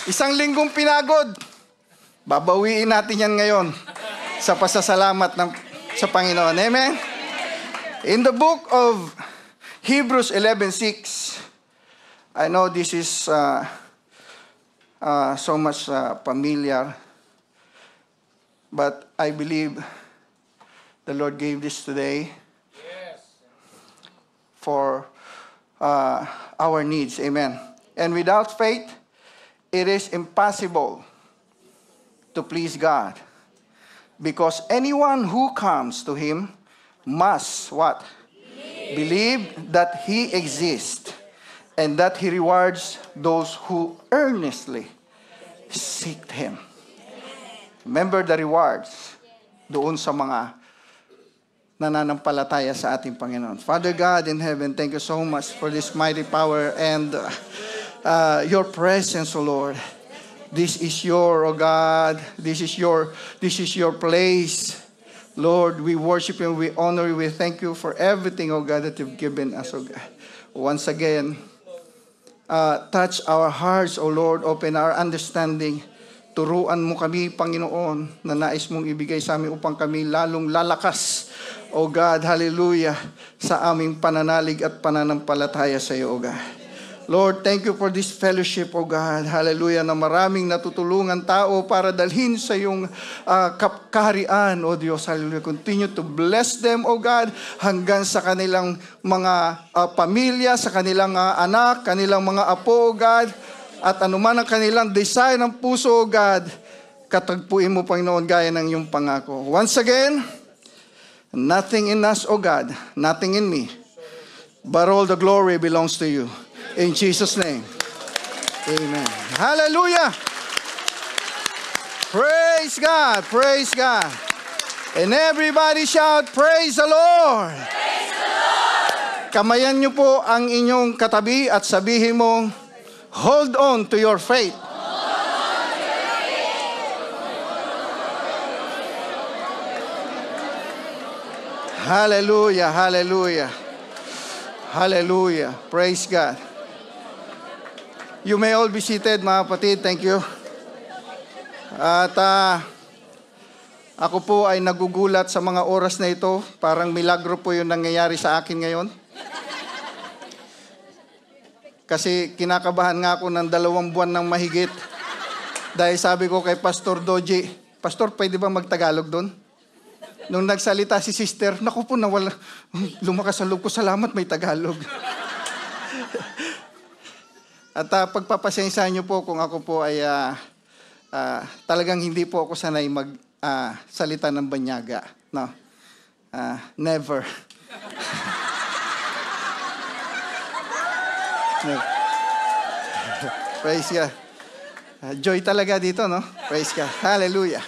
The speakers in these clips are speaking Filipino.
Isang linggong pinagod. Babawiin natin yan ngayon sa pasasalamat sa Panginoon. Amen? In the book of Hebrews 11:6, I know this is so much familiar, but I believe the Lord gave this today for our needs. Amen. And without faith, it is impossible to please God. Because anyone who comes to Him must what? Believe that He exists and that He rewards those who earnestly seek Him. Remember the rewards doon sa mga nananampalataya sa ating Panginoon. Father God in heaven, thank you so much for this mighty power and your presence, O Lord. This is your, O God, this is your place. Lord, we worship you, we honor you, we thank you for everything, O God, that you've given us, O God. Once again, touch our hearts, O Lord, open our understanding. Turuan mo kami, Panginoon, na nais mong ibigay sa amin upang kami lalong lalakas, O God, hallelujah, sa aming pananalig at pananampalataya sa iyo, O God. Lord, thank you for this fellowship, O God. Hallelujah, na maraming natutulungan tao para dalhin sa iyong kaharian, O Diyos. Hallelujah. Continue to bless them, O God, hanggang sa kanilang mga pamilya, sa kanilang anak, kanilang mga apo, O God, at anuman ang kanilang desire ng puso, O God, katagpuin mo, Panginoon, gaya ng iyong pangako. Once again, nothing in us, O God, nothing in me, but all the glory belongs to you. In Jesus' name. Amen. Hallelujah. Praise God. Praise God. And everybody shout, praise the Lord. Praise the Lord. Kamayan niyo po ang inyong katabi at sabihin mo, hold on to your faith. Hallelujah. Hallelujah. Hallelujah. Praise God. You may all be seated, mga kapatid. Thank you. At ako po ay nagugulat sa mga oras na ito. Parang milagro po yung nangyayari sa akin ngayon. Kasi kinakabahan nga ako ng 2 buwan ng mahigit. Dahil sabi ko kay Pastor Doji, Pastor, pwede ba magtagalog doon? Nung nagsalita si sister, naku po, nawala. Lumakas ang loob ko, salamat may Tagalog. At pagpapasensya niyo po kung ako po ay talagang hindi po ako sanay salita ng banyaga. No. Never. Praise God. Joy talaga dito, no? Praise God. Hallelujah.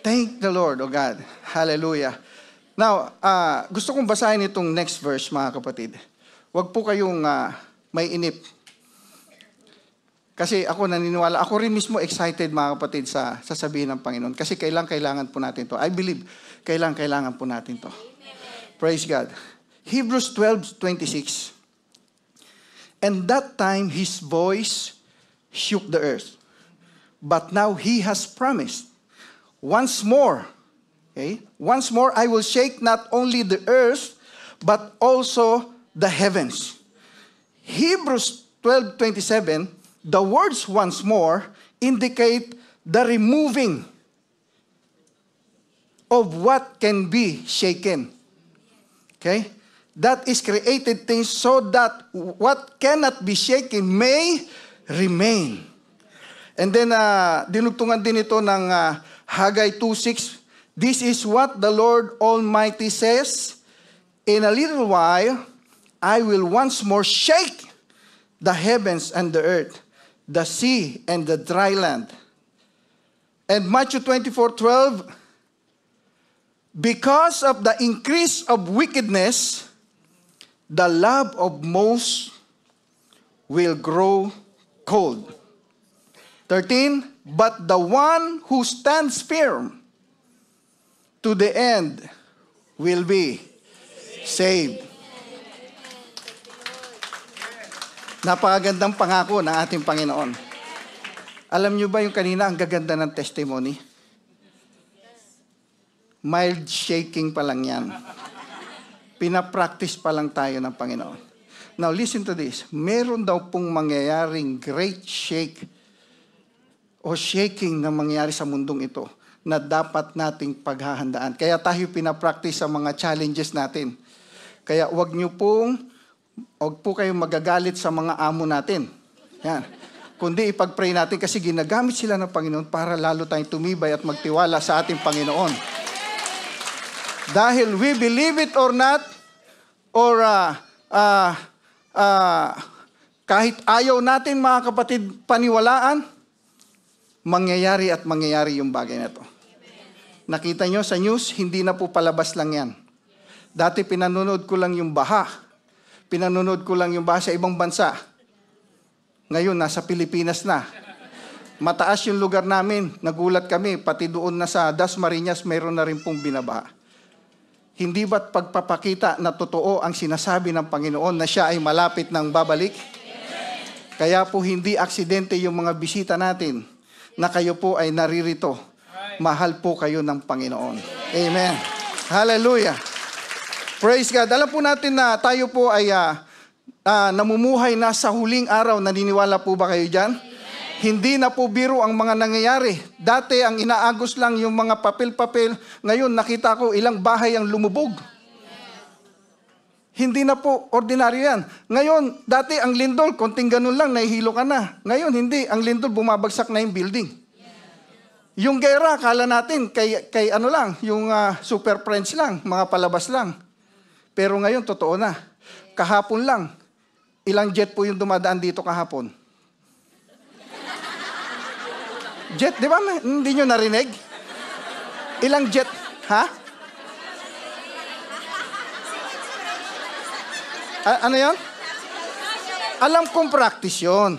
Thank the Lord, oh God. Hallelujah. Now, gusto kong basahin itong next verse, mga kapatid. Huwag po kayong may inip. Kasi ako naniniwala, ako rin mismo excited, mga kapatid, sa sasabihin ng Panginoon. Kasi kailangan po natin to. I believe, kailangan po natin to. Praise God. Hebrews 12:26. And that time his voice shook the earth. But now he has promised, once more, I will shake not only the earth, but also the heavens. Hebrews 12:27, the words once more indicate the removing of what can be shaken. Okay? That is created things so that what cannot be shaken may remain. And then, dinugtungan din ito ng Haggai 2:6. This is what the Lord Almighty says, in a little while, I will once more shake the heavens and the earth, the sea and the dry land. And Matthew 24:12, because of the increase of wickedness, the love of most will grow cold. 13, but the one who stands firm to the end will be saved. Napakagandang pangako ng ating Panginoon. Alam nyo ba yung kanina, ang gaganda ng testimony? Mild shaking pa lang yan. Pinapractice pa lang tayo ng Panginoon. Now, listen to this. Meron daw pong mangyayaring great shake o shaking na mangyayari sa mundong ito na dapat nating paghahandaan. Kaya tayo pinapractice sa mga challenges natin. Kaya wag po kayong magagalit sa mga amo natin. Yan. Kundi ipag-pray natin kasi ginagamit sila ng Panginoon para lalo tayong tumibay at magtiwala sa ating Panginoon. Dahil we believe it or not, or kahit ayaw natin mga kapatid paniwalaan, mangyayari at mangyayari yung bagay na to. Nakita nyo sa news, hindi na po palabas lang yan. Dati pinanonood ko lang yung baha. Pinanonood ko lang yung baha sa ibang bansa. Ngayon, nasa Pilipinas na. Mataas yung lugar namin. Nagulat kami, pati doon na sa Dasmariñas, mayroon na rin pong binabaha. Hindi ba't pagpapakita na totoo ang sinasabi ng Panginoon na siya ay malapit ng babalik? Kaya po hindi aksidente yung mga bisita natin na kayo po ay naririto. Mahal po kayo ng Panginoon. Amen. Hallelujah. Praise God. Alam po natin na tayo po ay namumuhay na sa huling araw. Naniniwala po ba kayo dyan? Hindi na po biro ang mga nangyayari. Dati ang inaagos lang yung mga papel-papel. Ngayon nakita ko ilang bahay ang lumubog. Hindi na po ordinaryo yan. Ngayon, dati ang lindol, konting ganun lang, nahihilo ka na. Ngayon, hindi. Ang lindol, bumabagsak na yung building. Yung gera, kala natin, kay ano lang, yung super friends lang, mga palabas lang. Pero ngayon, totoo na. Kahapon lang, ilang jet po yung dumadaan dito kahapon? Jet, di ba? Hindi nyo narinig? Ilang jet? Ha? Ano yon? Alam kong practice yon.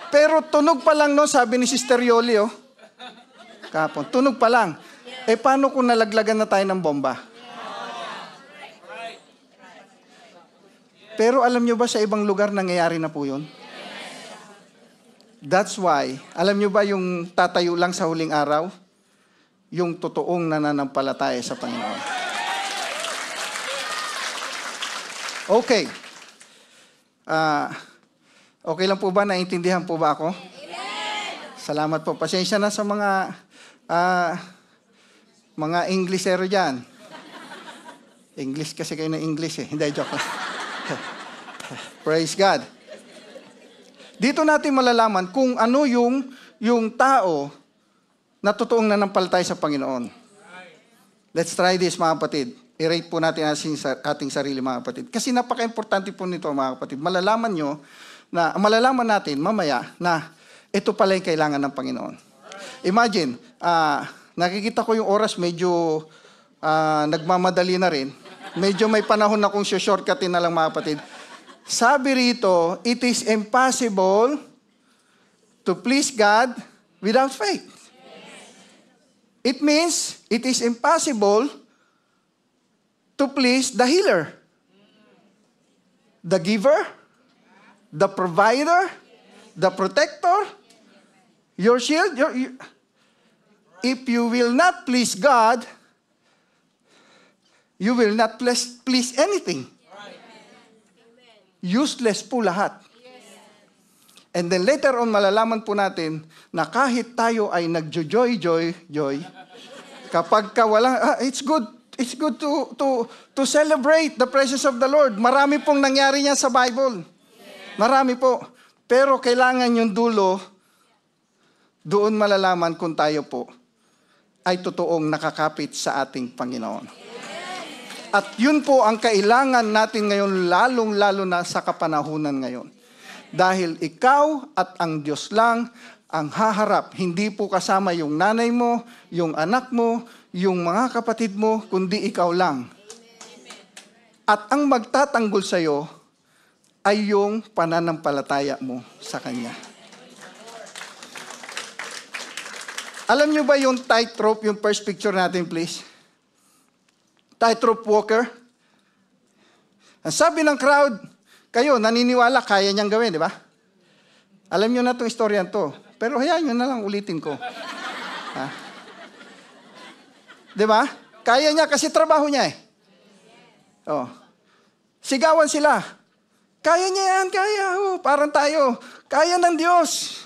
Pero tunog pa lang no, sabi ni Sister Yoli, oh. Kapon, tunog pa lang. Paano kung nalaglagan na tayo ng bomba? Pero alam nyo ba sa ibang lugar nangyayari na po yun? That's why, alam nyo ba yung tatayo lang sa huling araw? Yung totoong nananampalataya sa Panginoon. Okay. Okay lang po ba? Naintindihan po ba ako? Salamat po. Pasensya na sa mga Englishero dyan. English kasi kayo na English eh. Hindi, joke lang. Praise God. Dito natin malalaman kung ano yung tao na totoong nanampalataya sa Panginoon. Let's try this mga kapatid. I-rate po natin ating sarili mga kapatid. Kasi napaka-importante po nito mga kapatid. Malalaman natin mamaya na ito pala yung kailangan ng Panginoon. Imagine, nakikita ko yung oras medyo nagmamadali na rin. Medyo may panahon na kung shortcutin na lang mga kapatid. Sabi rito, it is impossible to please God without faith. It means it is impossible to please the healer, the giver, the provider, the protector, your shield. If you will not please God, you will not please anything. Useless po lahat. And then later on, malalaman po natin na kahit tayo ay nagjo-joy, kapag ka walang, it's good to celebrate the presence of the Lord. Marami pong nangyari niya sa Bible. Marami po. Pero kailangan yung dulo, doon malalaman kung tayo po ay totoong nakakapit sa ating Panginoon. At yun po ang kailangan natin ngayon, lalong-lalo na sa kapanahunan ngayon. Dahil ikaw at ang Diyos lang ang haharap. Hindi po kasama yung nanay mo, yung anak mo, yung mga kapatid mo, kundi ikaw lang. At ang magtatanggol sa'yo ay yung pananampalataya mo sa Kanya. Alam nyo ba yung tightrope, yung first picture natin please? Tightrope walker. Ang sabi ng crowd, kayo naniniwala, kaya niyang gawin, di ba? Alam niyo na itong istorya to. Pero hayaan nyo na lang, ulitin ko. Ha? Di ba? Kaya niya kasi trabaho niya eh. Oh. Sigawan sila. Kaya niya yan, kaya. Oh, parang tayo. Kaya ng Diyos.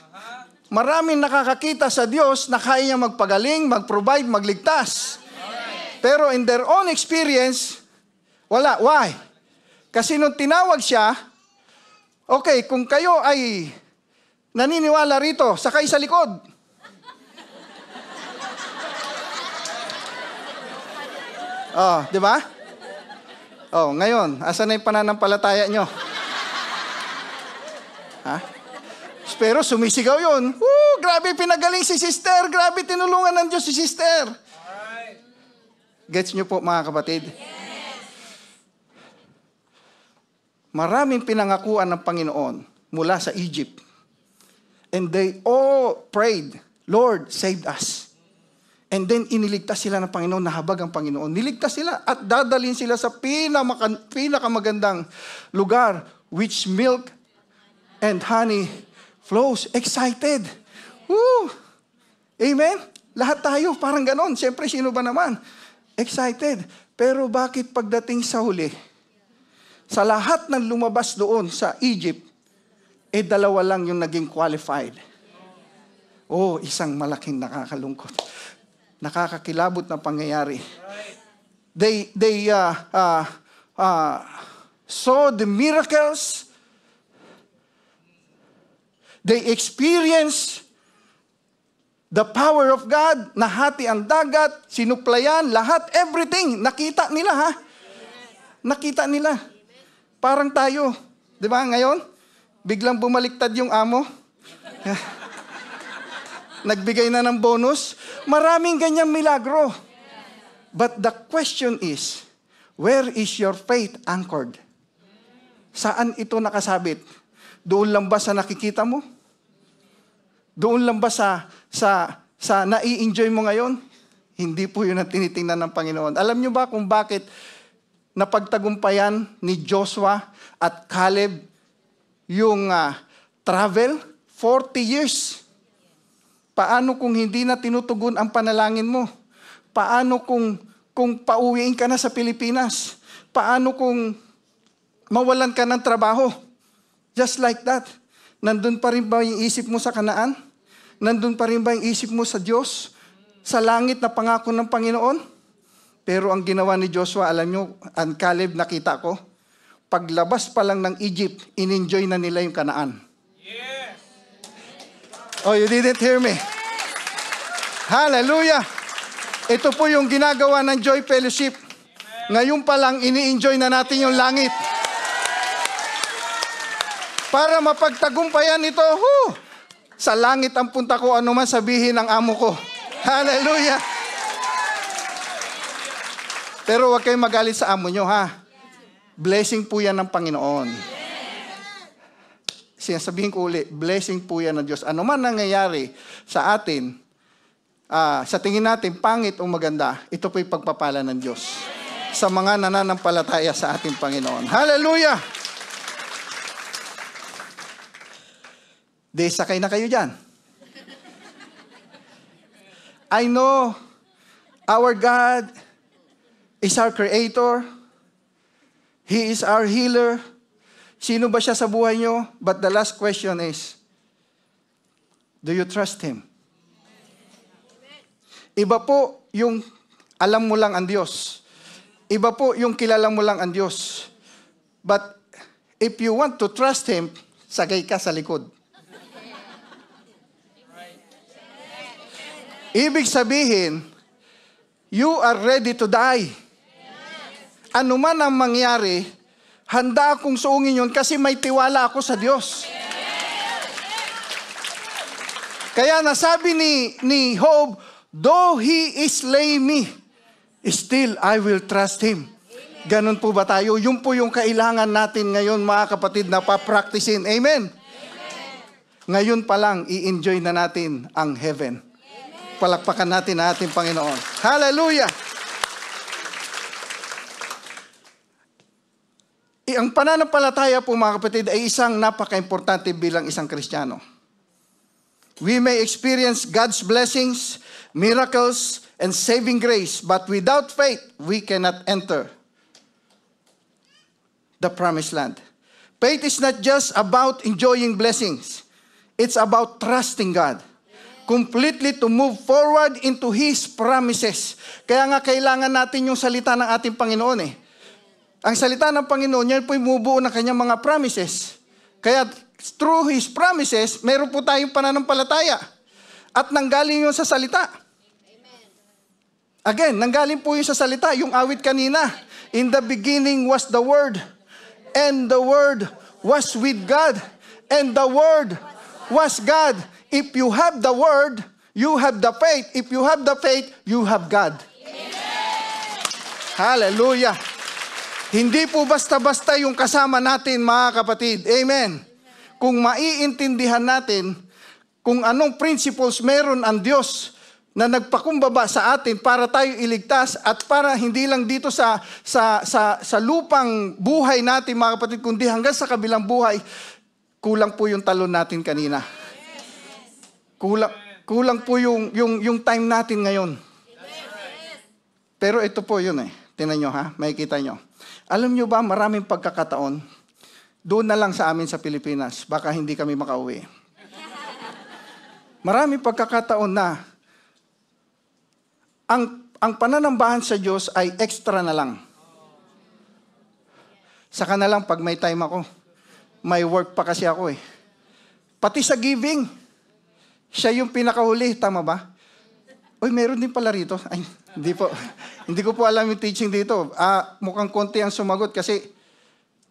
Maraming nakakakita sa Diyos na kaya niya magpagaling, mag-provide, magligtas. Pero in their own experience, wala. Why? Kasi nung tinawag siya, okay, kung kayo ay naniniwala rito, sakay sa likod. Oh, di ba? Oh, ngayon, asan na yung pananampalataya nyo? Ha? Pero sumisigaw yun. Grabe pinagaling si sister. Grabe tinulungan ng Diyos si sister. Gets nyo po mga kapatid? Maraming pinangakuan ng Panginoon mula sa Egypt. And they all prayed, Lord, save us. And then iniligtas sila ng Panginoon, nahabag ang Panginoon. Niligtas sila at dadalhin sila sa pinakamagandang lugar, which milk and honey flows. Excited. Woo! Amen? Lahat tayo parang ganon. Siyempre, sino ba naman? Excited. Pero bakit pagdating sa huli, sa lahat ng lumabas doon sa Egypt, dalawa lang yung naging qualified. Oh, isang malaking nakakalungkot. Nakakakilabot na pangyayari. They saw the miracles. They experienced the power of God. Nahati ang dagat, sinuplayan, lahat, everything. Nakita nila ha. Nakita nila. Parang tayo. Di ba ngayon? Biglang bumaliktad yung amo. Nagbigay na ng bonus. Maraming ganyang milagro. But the question is, where is your faith anchored? Saan ito nakasabit? Doon lang ba sa nakikita mo? Doon lang ba sa nai-enjoy mo ngayon? Hindi po yun ang tinitingnan ng Panginoon. Alam nyo ba kung bakit napagtagumpayan ni Joshua at Caleb yung travel? 40 years. Paano kung hindi na tinutugon ang panalangin mo? Paano kung pauwiin ka na sa Pilipinas? Paano kung mawalan ka ng trabaho? Just like that. Nandun pa rin ba yung isip mo sa Kanaan? Nandun pa rin ba yung isip mo sa Diyos? Sa langit na pangako ng Panginoon? Pero ang ginawa ni Joshua, alam nyo, ang Caleb nakita ko, paglabas pa lang ng Egypt, in-enjoy na nila yung Kanaan. Yes. Oh, you didn't hear me. Hallelujah. Ito po yung ginagawa ng Joy Fellowship. Ngayon pa lang, ini-enjoy na natin yung langit. Para mapagtagumpayan ito, sa langit ang punta ko, ano man sabihin ng amo ko. Hallelujah! Pero huwag kayong magalit sa amo nyo, ha? Blessing po yan ng Panginoon. Sinasabihin ko ulit, blessing po yan ng Diyos. Ano man nangyayari sa atin, sa tingin natin, pangit o maganda, ito po yung pagpapala ng Diyos sa mga nananampalataya sa ating Panginoon. Hallelujah! Di sakay na kayo dyan. I know our God is our Creator. He is our healer. Sino ba siya sa buhay nyo? But the last question is, do you trust Him? Iba po yung alam mo lang ang Diyos. Iba po yung kilala mo lang ang Diyos. But if you want to trust Him, sagay ka sa likod. Ibig sabihin, you are ready to die. Ano man ang mangyari, handa akong suungin yun kasi may tiwala ako sa Diyos. Kaya nasabi ni Job, though He is slay me, still I will trust Him. Ganun po ba tayo? Yun po yung kailangan natin ngayon, mga kapatid, na pa-practicein. Amen? Ngayon pa lang, i-enjoy na natin ang heaven. Palakpakan natin ang ating Panginoon. Hallelujah! Ang pananampalataya po mga kapatid ay isang napaka-importante bilang isang Kristiyano. We may experience God's blessings, miracles, and saving grace, but without faith, we cannot enter the promised land. Faith is not just about enjoying blessings. It's about trusting God completely to move forward into His promises. Kaya nga kailangan natin yung salita ng ating Panginoon eh. Ang salita ng Panginoon, yan po'y bumubuo ng kanyang mga promises. Kaya through His promises, meron po tayong pananampalataya. At nanggaling yun sa salita. Again, nanggaling po yun sa salita. Yung awit kanina. In the beginning was the Word. And the Word was with God. And the Word was God. If you have the Word, you have the faith. If you have the faith, you have God. Amen. Hallelujah. Hindi po basta-basta yung kasama natin, mga kapatid. Amen. Kung maiintindihan natin kung anong principles meron ang Diyos na nagpakumbaba sa atin para tayo iligtas at para hindi lang dito sa lupang buhay natin, mga kapatid, kundi hanggang sa kabilang buhay, kulang po yung talon natin kanina. Kulang po yung time natin ngayon. Pero ito po yun eh. Tingnan nyo ha, makikita nyo. Alam nyo ba, maraming pagkakataon, doon na lang sa amin sa Pilipinas, baka hindi kami makauwi. Maraming pagkakataon na ang pananambahan sa Diyos ay extra na lang. Saka na lang pag may time ako. May work pa kasi ako eh. Pati sa giving, siya yung pinakahuli, tama ba? Uy, meron din pala rito. Ay, hindi po. Hindi ko po alam yung teaching dito. Mukhang konti ang sumagot kasi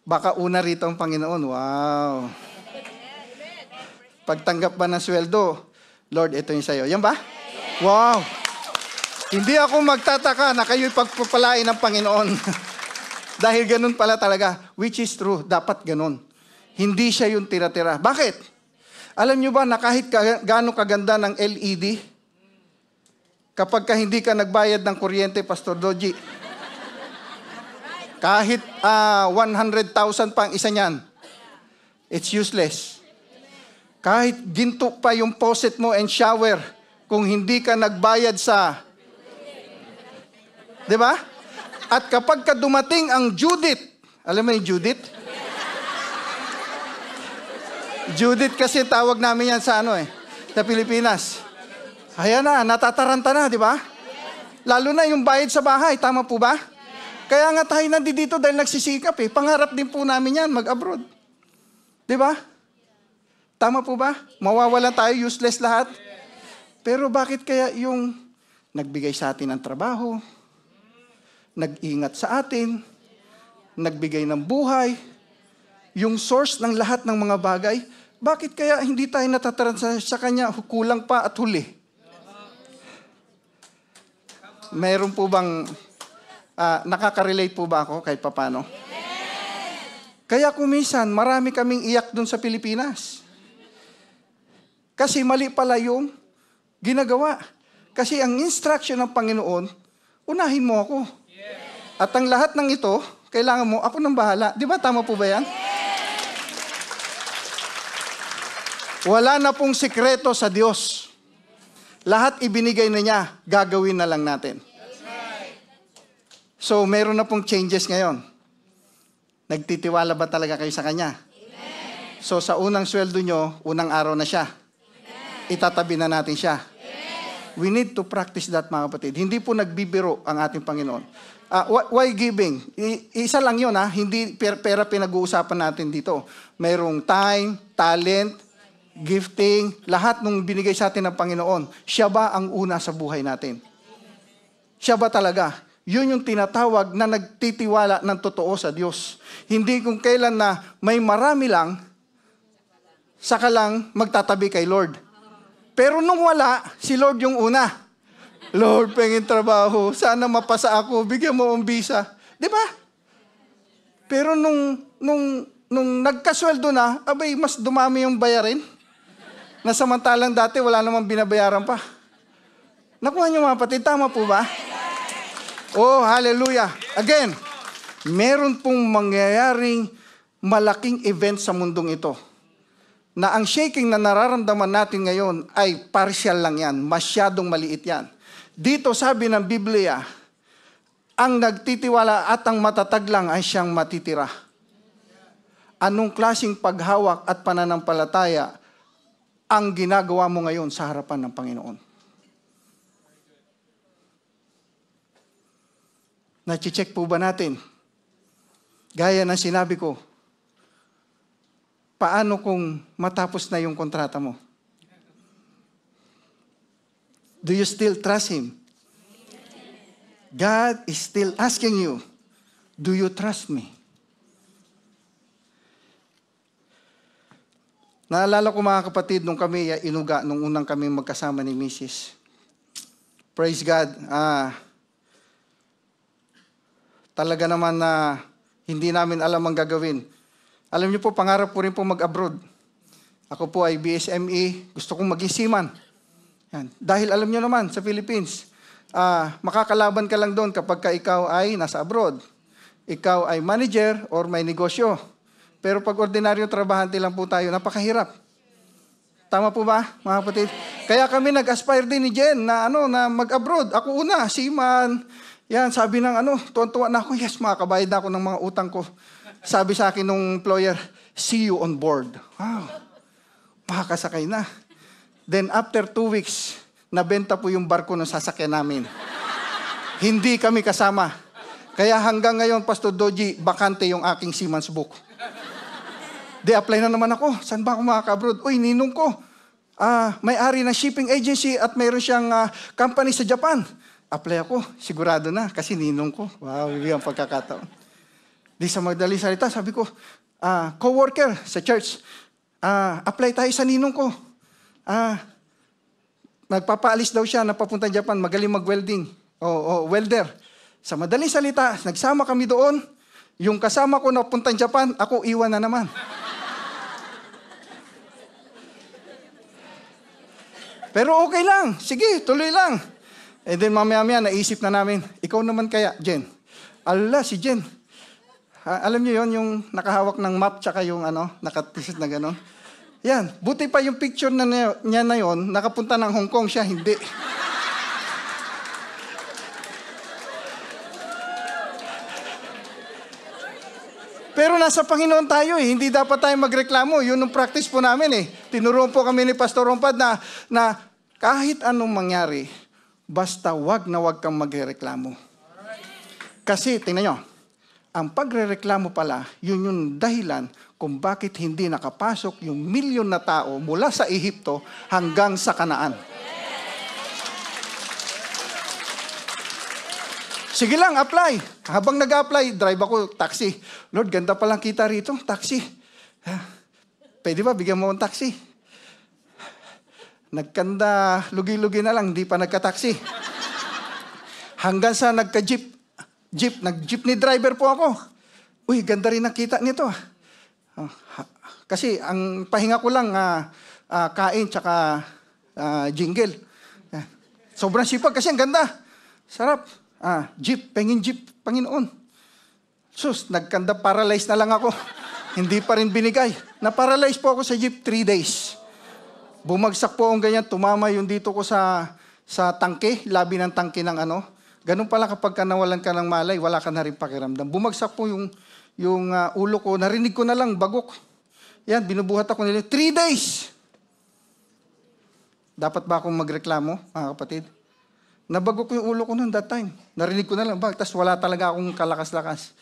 baka una rito ang Panginoon. Wow. Pagtanggap ba ng sweldo, Lord, ito yung sa'yo. Yan ba? Wow. Hindi ako magtataka na kayo'y pagpapalain ng Panginoon. Dahil ganun pala talaga. Which is true. Dapat ganun. Hindi siya yung tira-tira. Bakit? Alam nyo ba na kahit gaano kaganda ng LED, kapag hindi ka nagbayad ng kuryente, Pastor Doji, kahit 100,000 pang isa niyan, it's useless. Kahit ginto pa yung faucet mo and shower, kung hindi ka nagbayad sa... Di ba? At kapag ka dumating ang Judith, alam mo yung Judith? Judith kasi tawag namin yan sa sa Pilipinas. Ayan na, natataranta na, di ba? Lalo na yung bayad sa bahay, tama po ba? Kaya nga tayo nandito dahil nagsisikap eh. Pangarap din po namin yan, mag-abroad. Di ba? Tama po ba? Mawawalan tayo, useless lahat. Pero bakit kaya yung nagbigay sa atin ng trabaho, nag-ingat sa atin, nagbigay ng buhay, yung source ng lahat ng mga bagay, bakit kaya hindi tayo natataranta sa Kanya, kulang pa at huli? Meron po bang, nakaka-relate po ba ako kahit papano? Kaya kuminsan, marami kaming iyak dun sa Pilipinas. Kasi mali pala yung ginagawa. Kasi ang instruction ng Panginoon, unahin mo ako. At ang lahat ng ito, kailangan mo, ako nang bahala. Di ba tama po ba yan? Wala na pong sikreto sa Diyos. Lahat ibinigay na niya, gagawin na lang natin. So, meron na pong changes ngayon. Nagtitiwala ba talaga kayo sa Kanya? Amen. So, sa unang sweldo nyo, unang araw na siya. Amen. Itatabi na natin siya. Amen. We need to practice that, mga kapatid. Hindi po nagbibiro ang ating Panginoon. Why giving? Isa lang yun, hindi pera pinag-uusapan natin dito. Mayroong time, talent, gifting, lahat nung binigay sa atin ng Panginoon. Siya ba ang una sa buhay natin? Siya ba talaga? Yun yung tinatawag na nagtitiwala ng totoo sa Diyos. Hindi kung kailan na may marami lang, saka lang magtatabi kay Lord. Pero nung wala, si Lord yung una. Lord, pengin trabaho, sana mapasa ako, bigyan mo ang visa. Di ba? Pero nung nagkasweldo na, abay, mas dumami yung bayarin. Na samantalang dati, wala namang binabayaran pa. Nakuha niyo mga kapatid, tama po ba? Oh, hallelujah. Again, meron pong mangyayaring malaking event sa mundong ito na ang shaking na nararamdaman natin ngayon ay partial lang yan. Masyadong maliit yan. Dito sabi ng Biblia, ang nagtitiwala at ang matatag lang ay siyang matitira. Anong klaseng paghawak at pananampalataya ang ginagawa mo ngayon sa harapan ng Panginoon? Nachi-check po ba natin? Gaya ng sinabi ko, paano kung matapos na yung kontrata mo? Do you still trust Him? God is still asking you, do you trust me? Naalala ko mga kapatid, nung kami inuga, nung unang kami magkasama ni Mrs. Praise God. Talaga naman na hindi namin alam ang gagawin. Alam niyo po, pangarap ko rin po mag-abroad. Ako po ay BSME, gusto kong maging seaman. Yan. Dahil alam niyo naman, sa Philippines, makakalaban ka lang doon kapag ka ikaw ay nasa abroad. Ikaw ay manager or may negosyo. Pero pag ordinaryo trabahante lang po tayo, napakahirap. Tama po ba, mga kapatid? Kaya kami nag-aspire din ni Jen na mag-abroad. Ako una, seaman. Yan, sabi ng tuwan-tuwa na ako, yes, makakabayad na ako ng mga utang ko. Sabi sa akin nung employer, see you on board. Wow, makakasakay na. Then after 2 weeks, nabenta po yung barko ng sasakyan namin. Hindi kami kasama. Kaya hanggang ngayon, Pastor Doji, bakante yung aking seaman's book. Apply na naman ako. Saan ba ako makaka-abroad? Uy, ninong ko. May-ari ng shipping agency at mayroon siyang company sa Japan. Apply ako. Sigurado na kasi ninong ko. Wow, yung pagkakataon. Di sa madaling salita, sabi ko, co-worker sa church, apply tayo sa ninong ko. Nagpapaalis daw siya na papunta Japan, magaling mag-welding. Welder. Sa madaling salita, nagsama kami doon. Yung kasama ko na puntang Japan, ako iwan na naman. Pero okay lang. Sige, tuloy lang. And then mamaya-maya, naisip na namin, ikaw naman kaya, Jen? Ala, si Jen. Alam niyo yon, yung nakahawak ng map tsaka yung nakatisot na gano'n. Yan, buti pa yung picture niya na yon, nakapunta ng Hong Kong, siya hindi. Pero nasa Panginoon tayo hindi dapat tayo magreklamo. Yun ang practice po namin Tinuruan po kami ni Pastor Rompad na kahit anong mangyari, basta wag na wag kang magreklamo. Kasi, tingnan nyo, ang pagrereklamo pala, yun yung dahilan kung bakit hindi nakapasok yung milyon na tao mula sa Ehipto hanggang sa Kanaan. Sige lang, apply. Habang nag-apply, drive ako, taxi. Lord, ganda palang kita rito, taxi. Pwede ba, bigyan mo akong taxi? Nagkanda, lugi-lugi na lang, di pa nagka-taxi. Hanggang sa nagka-jeep. Nag-jeepney driver po ako. Uy, ganda rin ang kita nito. Kasi ang pahinga ko lang, kain tsaka jingle. Sobrang sipag kasi ang ganda. Sarap. Jeep, pengin jeep, Panginoon. Sus, nagkanda, paralyzed na lang ako. Hindi pa rin binigay. Na-paralyzed po ako sa jeep 3 days. Bumagsak po ang ganyan, tumama yung dito ko sa tangke, labi ng tangke ng Ganun pala kapag nawalan ka ng malay, wala ka na rin pakiramdam. Bumagsak po yung ulo ko, narinig ko na lang, bagok. Yan, binubuhat ako nila. 3 days! Dapat ba akong magreklamo, mga kapatid? Nabagok ko yung ulo ko noon that time. Narinig ko na lang, tapos wala talaga akong kalakas-lakas.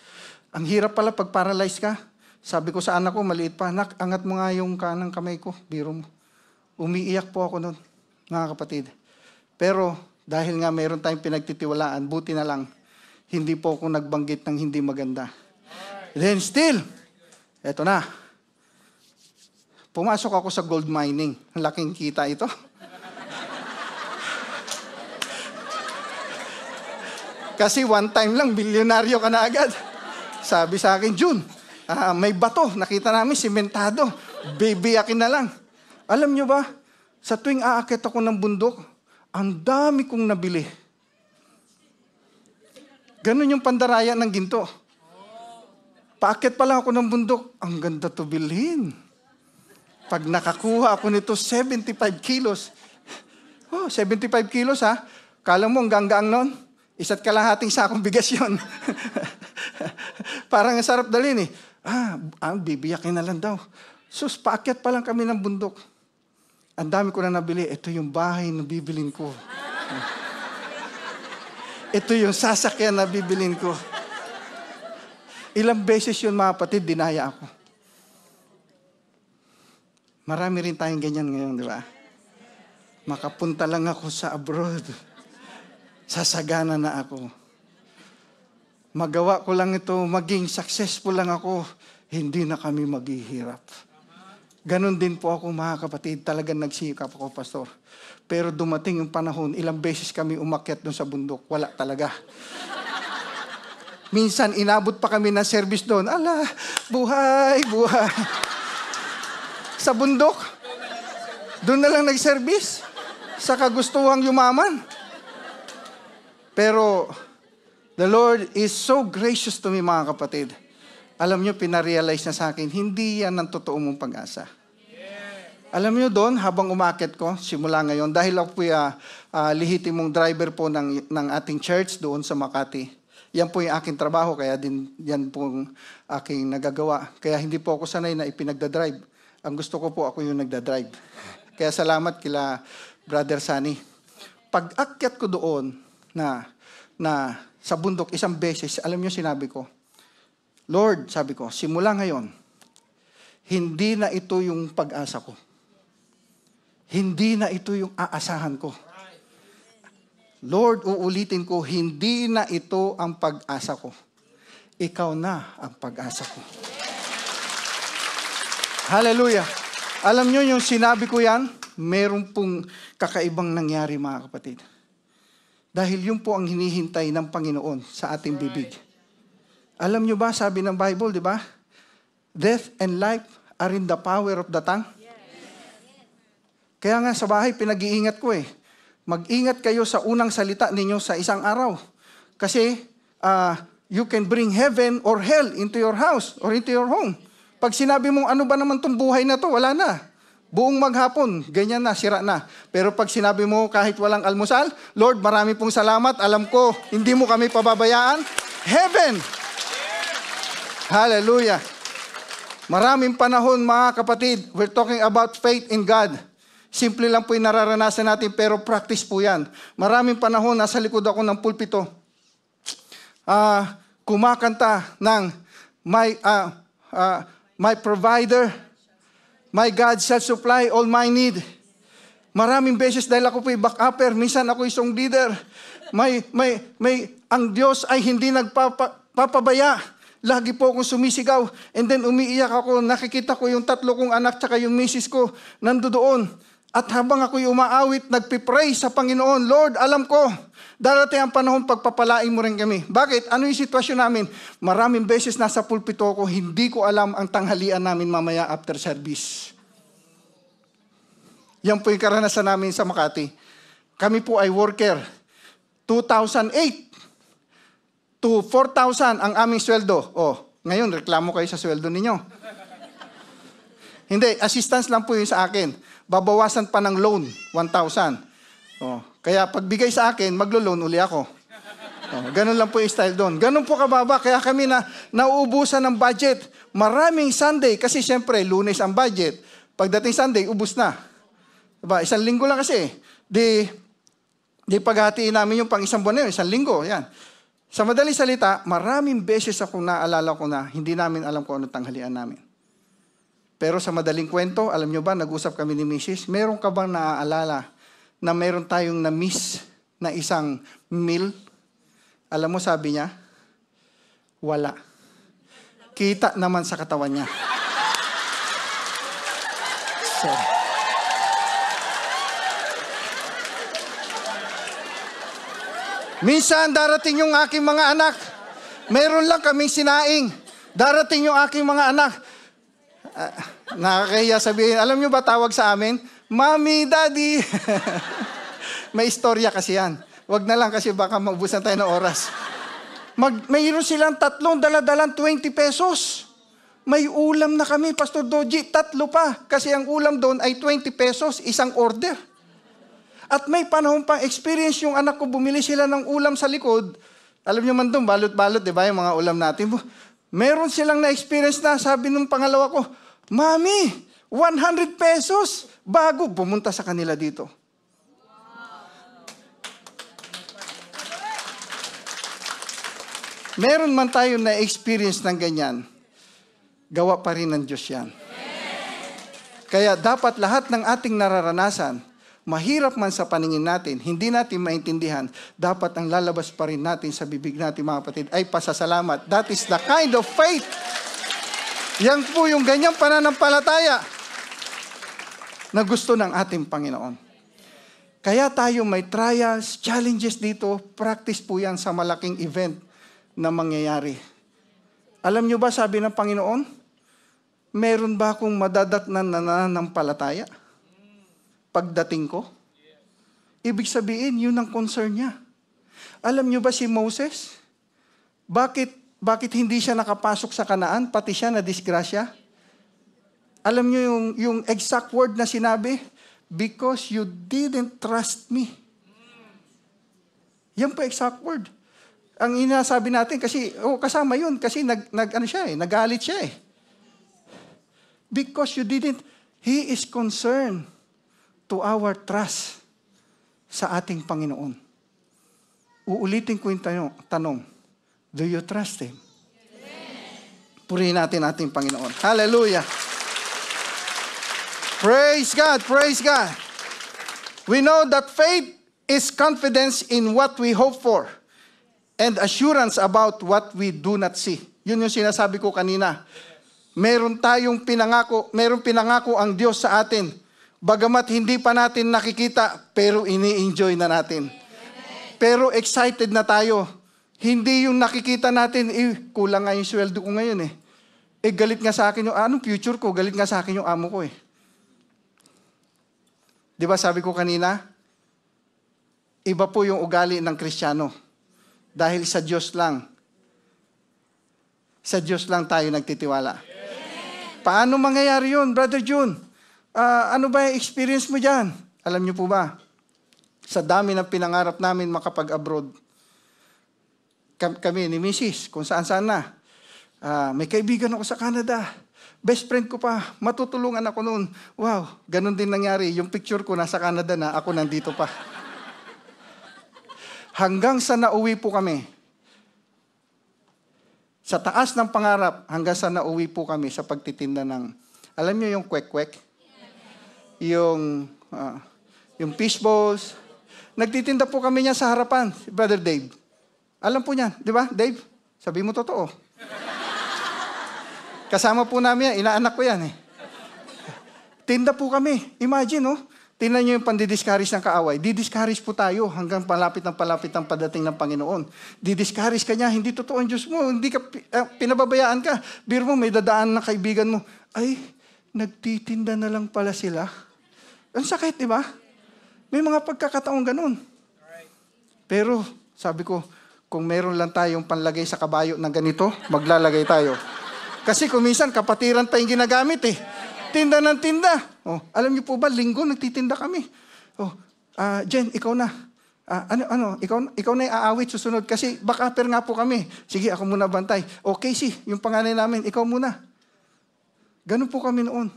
Ang hirap pala pag paralyzed ka. Sabi ko sa anak ko, maliit pa, anak, angat mo nga yung kanang kamay ko, biro mo. Umiiyak po ako noon, mga kapatid. Pero dahil nga mayroon tayong pinagtitiwalaan, buti na lang, hindi po ako nagbanggit ng hindi maganda. Then still, eto na. Pumasok ako sa gold mining. Ang laking kita ito. Kasi one time lang, bilyonaryo ka na agad. Sabi sa akin, June, may bato, nakita namin, simentado. Bibiyakin na lang. Alam nyo ba, sa tuwing aakit ako ng bundok, ang dami kong nabili. Ganun yung pandaraya ng ginto. Paakit pa lang ako ng bundok, ang ganda to bilhin. Pag nakakuha ako nito, 75 kilos. Oh, 75 kilos ha. Kala mo ang gaang nun? Isa't kalahating sakong bigas yun. Parang sarap dalhin eh. Bibiyakin na lang daw. Sus, paakyat pa lang kami ng bundok. Ang dami ko na nabili. Ito yung bahay na bibilin ko. Ito yung sasakyan na bibilin ko. Ilang beses yun mga kapatid, dinaya ako. Marami rin tayong ganyan ngayon, di ba? Makapunta lang ako sa abroad. Sasagana na ako. Magawa ko lang ito, maging successful lang ako, hindi na kami maghihirap. Ganon din po ako mga kapatid, talagang nagsikap ako, pastor. Pero dumating yung panahon, ilang beses kami umakyat doon sa bundok, wala talaga. Minsan inabot pa kami ng service doon, buhay. Sa bundok, doon na lang nag-service. Sa kagustuhang yumaman. Pero, the Lord is so gracious to me, mga kapatid. Alam nyo, pinarealize na sa akin, hindi yan ang totoo mong pag-asa. Alam nyo doon, habang umakit ko, simula ngayon, dahil ako po lihitimong driver po ng ating church doon sa Makati. Yan po yung aking trabaho, kaya din yan po yung aking nagagawa. Kaya hindi po ako sanay na ipinagdadrive. Ang gusto ko po, ako yung nagdadrive. Kaya salamat kila Brother Sunny. Pag-akyat ko doon na sa bundok isang beses, alam niyo sinabi ko, Lord, sabi ko, simula ngayon, hindi na ito yung pag-asa ko. Hindi na ito yung aasahan ko. Lord, uulitin ko, hindi na ito ang pag-asa ko. Ikaw na ang pag-asa ko. Hallelujah. Alam niyo yung sinabi ko yan, meron pong kakaibang nangyari mga kapatid. Dahil yun po ang hinihintay ng Panginoon sa ating bibig. Alam nyo ba, sabi ng Bible, di ba? Death and life are in the power of the tongue. Kaya nga sa bahay, pinag-iingat ko eh. Mag-ingat kayo sa unang salita ninyo sa isang araw. Kasi you can bring heaven or hell into your house or into your home. Pag sinabi mong ano ba naman itong buhay na to, wala na. Buong maghapon, ganyan na, sira na. Pero pag sinabi mo kahit walang almusal, Lord, marami pong salamat. Alam ko, hindi mo kami pababayaan. Heaven! Hallelujah! Maraming panahon, mga kapatid, we're talking about faith in God. Simple lang po yung nararanasan natin, pero practice po yan. Maraming panahon, nasa likod ako ng pulpito. Kumakanta ng my provider, my God shall supply all my need. Maraming beses dahil ako po'y back-upper, minsan ako isang leader. Ang Diyos ay hindi nagpapabaya. Lagi po akong sumisigaw. And then umiiyak ako, nakikita ko yung 3 kong anak tsaka yung misis ko nandoon. At habang ako'y umaawit, nagpipray sa Panginoon, Lord, alam ko, darating ang panahon pagpapalain mo rin kami. Bakit? Ano yung sitwasyon namin? Maraming beses nasa pulpito ko, hindi ko alam ang tanghalian namin mamaya after service. Yan po yung karanasan namin sa Makati. Kami po ay worker. 2008 to 4,000 ang aming sweldo. Ngayon, reklamo kayo sa sweldo ninyo. Hindi, assistance lang po yun sa akin. Babawasan pa ng loan, 1,000. Kaya pagbigay sa akin, maglo-loan uli ako. Ganun lang po yung style doon. Ganun po kababa, kaya kami nauubusan ng budget. Maraming Sunday, kasi siyempre, Lunes ang budget. Pagdating Sunday, ubus na. Diba? 1 linggo lang kasi. Di paghatiin namin yung pang 1 buwan na yun, 1 linggo. Yan. Sa madaling salita, maraming beses akong naalala ko na hindi namin alam kung ano tanghalian namin. Pero sa madaling kwento, alam nyo ba, nag-usap kami ni Mrs., meron ka bang naaalala na meron tayong na-miss na isang meal? Alam mo, sabi niya, wala. Kita naman sa katawan niya. So, minsan, darating yung aking mga anak. Meron lang kaming sinaing. Darating yung aking mga anak. Nakakahiya sabihin. Alam nyo ba tawag sa amin? Mommy, Daddy. May istorya kasi yan. Wag na lang kasi baka maubusan tayo ng oras. Mayroon silang 3 daladalang 20 pesos. May ulam na kami, Pastor Doji, 3 pa. Kasi ang ulam doon ay 20 pesos, isang order. At may panahon pang experience yung anak ko, bumili sila ng ulam sa likod. Alam niyo man doon, balot-balot, di ba, yung mga ulam natin. Meron silang na-experience na, sabi nung pangalawa ko, Mami, 100 pesos, bago pumunta sa kanila dito. Meron man tayo na-experience ng ganyan, gawa pa rin ng Diyos yan. Kaya dapat lahat ng ating nararanasan, mahirap man sa paningin natin, hindi natin maintindihan, dapat ang lalabas pa rin natin sa bibig natin, mga kapatid, ay pasasalamat. That is the kind of faith. Yan po yung ganyang pananampalataya na gusto ng ating Panginoon. Kaya tayo may trials, challenges dito, practice po yan sa malaking event na mangyayari. Alam nyo ba, sabi ng Panginoon, meron ba akong madadatnan na nananampalataya pagdating ko? Ibig sabihin, yun ang concern niya. Alam nyo ba si Moses? Bakit hindi siya nakapasok sa Kanaan? Pati siya na disgrasya? Alam nyo yung exact word na sinabi? Because you didn't trust me. Yan po exact word. Ang inasabi natin kasi kasama yun kasi nagalit siya eh. Because you didn't, He is concerned to our trust sa ating Panginoon. Uulitin ko yung tanong. Do you trust Him? Purihin natin ating Panginoon. Hallelujah. Praise God, praise God. We know that faith is confidence in what we hope for and assurance about what we do not see. Yun yung sinasabi ko kanina. Meron pinangako ang Diyos sa atin. Bagamat hindi pa natin nakikita, pero ini-enjoy na natin. Pero excited na tayo. Hindi yung nakikita natin, kulang nga yung sweldo ko ngayon eh. Galit nga sa akin yung, anong future ko? Galit nga sa akin yung amo ko eh. Di ba sabi ko kanina? Iba po yung ugali ng Kristiyano. Dahil sa Diyos lang. Sa Diyos lang tayo nagtitiwala. Paano mangyayari yun, Brother June? Ano ba yung experience mo dyan? Alam niyo po ba? Sa dami ng pinangarap namin makapag-abroad. Kami ni Mrs., kung saan-saan na. May kaibigan ako sa Canada. Best friend ko pa. Matutulungan ako noon. Wow, ganun din nangyari. Yung picture ko nasa Canada na, ako nandito pa. Hanggang sa nauwi po kami. Sa taas ng pangarap, hanggang sa nauwi po kami sa pagtitinda ng, alam niyo yung kwek-kwek? Yung fish balls. Nagtitinda po kami niya sa harapan, Brother Dave. Alam po niyan, di ba, Dave? Sabi mo totoo. Kasama po namin yan, inaanak ko yan eh. Tinda po kami. Imagine, no? Tingnan niyo yung pandidiscourage ng kaaway. Didiscourage po tayo hanggang palapit ang padating ng Panginoon. Didiscourage ka niya, hindi totoo ang Diyos mo. Hindi ka, pinababayaan ka. Biro mo, may dadaan na kaibigan mo. Ay, nagtitinda na lang pala sila. Ang sakit, di ba? May mga pagkakataong ganun. Pero, sabi ko, kung meron lang tayong panlagay sa kabayo ng ganito, maglalagay tayo. Kasi kung minsan, kapatiran pa yung ginagamit eh. Tinda ng tinda. Alam niyo po ba, linggo nagtitinda kami. Jen, ikaw na. Ikaw na yung aawit susunod. Kasi baka-upper nga po kami. Sige, ako muna bantay. Casey, yung panganay namin, ikaw muna. Ganun po kami noon.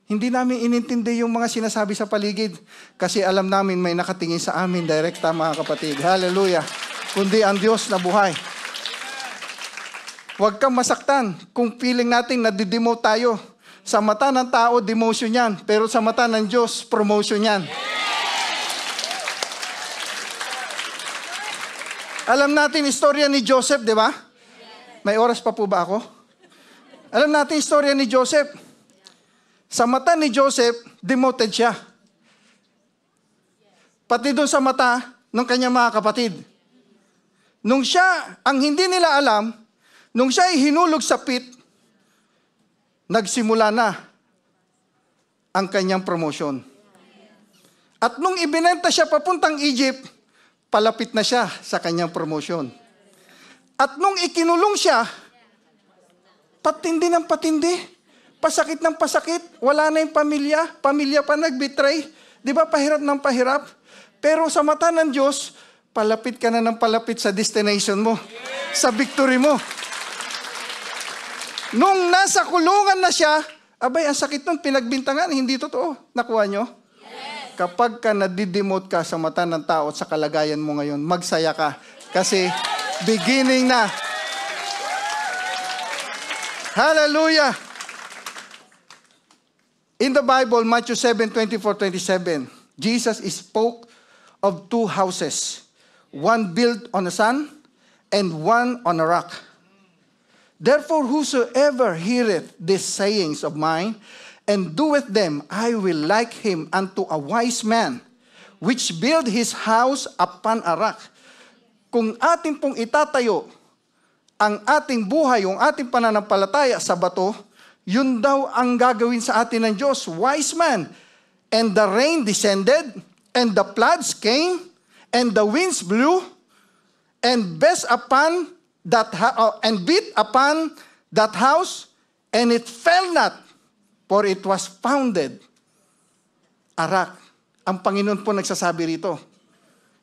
Hindi namin inintindi yung mga sinasabi sa paligid. Kasi alam namin may nakatingin sa amin, direkta mga kapatid. Hallelujah. Kundi ang Diyos na buhay. Huwag kang masaktan kung feeling natin na didemote tayo. Sa mata ng tao, demotion yan. Pero sa mata ng Diyos, promotion yan. Alam natin istorya ni Joseph, di ba? May oras pa po ba ako? Alam natin istorya ni Joseph. Sa mata ni Joseph, demoted siya. Pati doon sa mata ng kanyang mga kapatid. Nung siya, ang hindi nila alam, nung siya ay hinulog sa pit, nagsimula na ang kanyang promotion. At nung ibinenta siya papuntang Egypt, palapit na siya sa kanyang promotion. At nung ikinulong siya, Patindi ng patindi. Pasakit ng pasakit. Wala na yung pamilya. Pamilya pa nag-betray. Di ba, pahirap ng pahirap? Pero sa mata ng Diyos, palapit ka na ng palapit sa destination mo. Sa victory mo. Nung nasa kulungan na siya, abay, ang sakit nun, pinagbintangan, hindi totoo. Nakuha nyo? Yes. Kapag ka nadidemote ka sa mata ng tao at sa kalagayan mo ngayon, magsaya ka. Kasi, beginning na. Hallelujah! In the Bible, Matthew 7:24-27, Jesus spoke of two houses. One built on the sand, and one on a rock. Therefore, whosoever heareth these sayings of mine, and doeth them, I will like him unto a wise man, which built his house upon a rock. Kung ating pong itatayo ang ating buhay, yung ating pananampalataya sa bato, yun daw ang gagawin sa atin ng Diyos, wise man. And the rain descended, and the floods came, and the winds blew, and beat upon that house, and it fell not, for it was founded a rock. Ang Panginoon po nagsasabi rito.